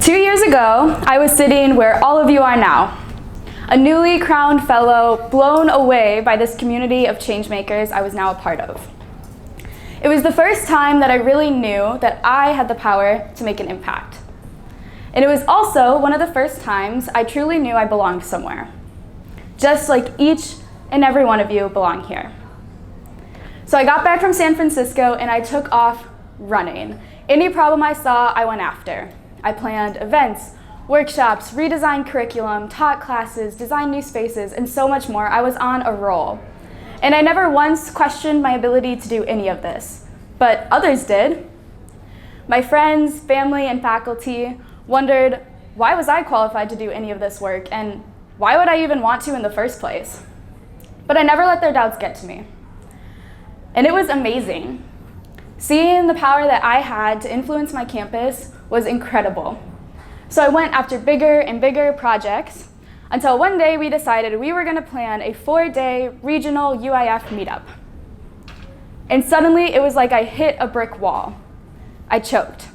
2 years ago, I was sitting where all of you are now, a newly crowned fellow, blown away by this community of changemakers I was now a part of. It was the first time that I really knew that I had the power to make an impact. And it was also one of the first times I truly knew I belonged somewhere, just like each and every one of you belong here. So I got back from San Francisco and I took off running. Any problem I saw, I went after. I planned events, workshops, redesigned curriculum, taught classes, designed new spaces, and so much more. I was on a roll. And I never once questioned my ability to do any of this, but others did. My friends, family, and faculty wondered, why was I qualified to do any of this work, and why would I even want to in the first place? But I never let their doubts get to me. And it was amazing. Seeing the power that I had to influence my campus was incredible. So I went after bigger and bigger projects until one day we decided we were going to plan a 4-day regional UIF meetup. And suddenly it was like I hit a brick wall. I choked.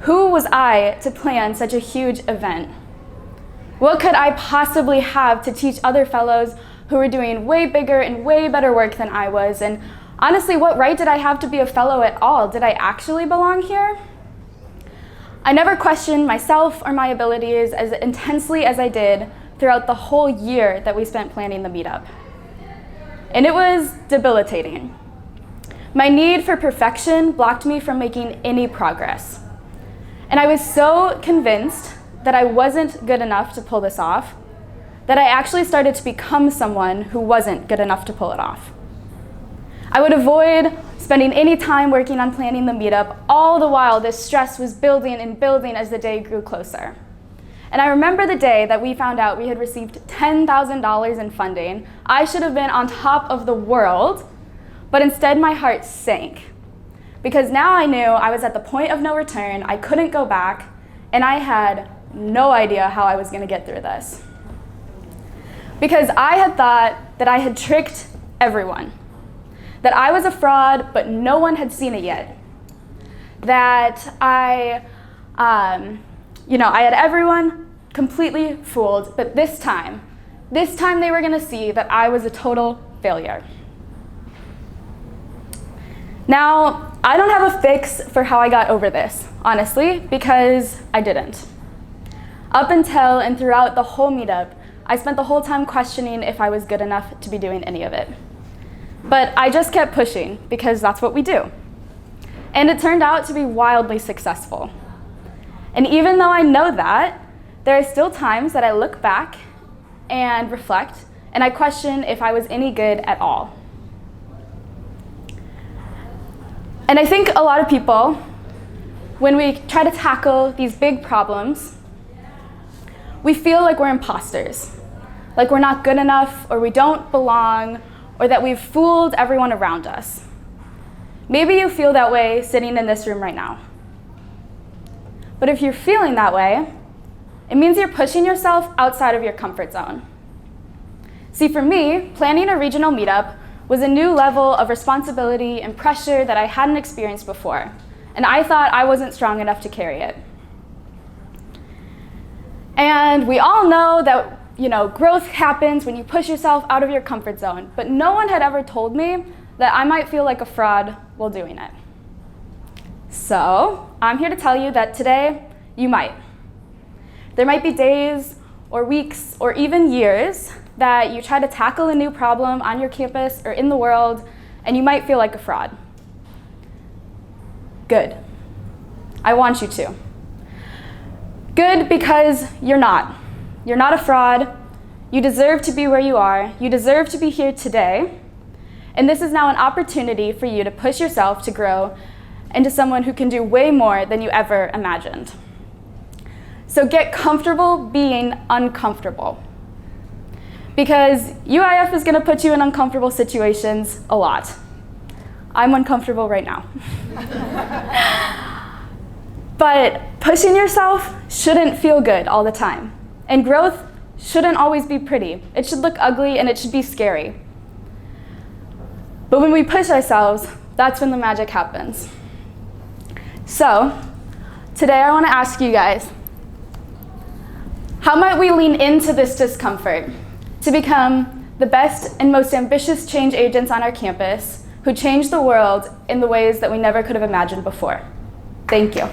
Who was I to plan such a huge event? What could I possibly have to teach other fellows who were doing way bigger and way better work than I was? And honestly, what right did I have to be a fellow at all? Did I actually belong here? I never questioned myself or my abilities as intensely as I did throughout the whole year that we spent planning the meetup. And it was debilitating. My need for perfection blocked me from making any progress. And I was so convinced that I wasn't good enough to pull this off that I actually started to become someone who wasn't good enough to pull it off. I would avoid spending any time working on planning the meetup, all the while this stress was building and building as the day grew closer. And I remember the day that we found out we had received $10,000 in funding. I should have been on top of the world, but instead my heart sank. Because now I knew I was at the point of no return, I couldn't go back, and I had no idea how I was going to get through this. Because I had thought that I had tricked everyone. That I was a fraud, but no one had seen it yet. That I had everyone completely fooled, but this time they were gonna see that I was a total failure. Now, I don't have a fix for how I got over this, honestly, because I didn't. Up until and throughout the whole meetup, I spent the whole time questioning if I was good enough to be doing any of it. But I just kept pushing because that's what we do. And it turned out to be wildly successful. And even though I know that, there are still times that I look back and reflect, and I question if I was any good at all. And I think a lot of people, when we try to tackle these big problems, we feel like we're imposters, like we're not good enough, or we don't belong, or that we've fooled everyone around us. Maybe you feel that way sitting in this room right now. But if you're feeling that way, it means you're pushing yourself outside of your comfort zone. See, for me, planning a regional meetup was a new level of responsibility and pressure that I hadn't experienced before, and I thought I wasn't strong enough to carry it. And we all know that growth happens when you push yourself out of your comfort zone, but no one had ever told me that I might feel like a fraud while doing it. So I'm here to tell you that today, you might. There might be days or weeks or even years that you try to tackle a new problem on your campus or in the world, and you might feel like a fraud. Good. I want you to. Good because you're not. You're not a fraud. You deserve to be where you are. You deserve to be here today. And this is now an opportunity for you to push yourself to grow into someone who can do way more than you ever imagined. So get comfortable being uncomfortable. Because UIF is going to put you in uncomfortable situations a lot. I'm uncomfortable right now. But pushing yourself shouldn't feel good all the time. And growth shouldn't always be pretty. It should look ugly and it should be scary. But when we push ourselves, that's when the magic happens. So Today I want to ask you guys, how might we lean into this discomfort to become the best and most ambitious change agents on our campus who change the world in the ways that we never could have imagined before? Thank you.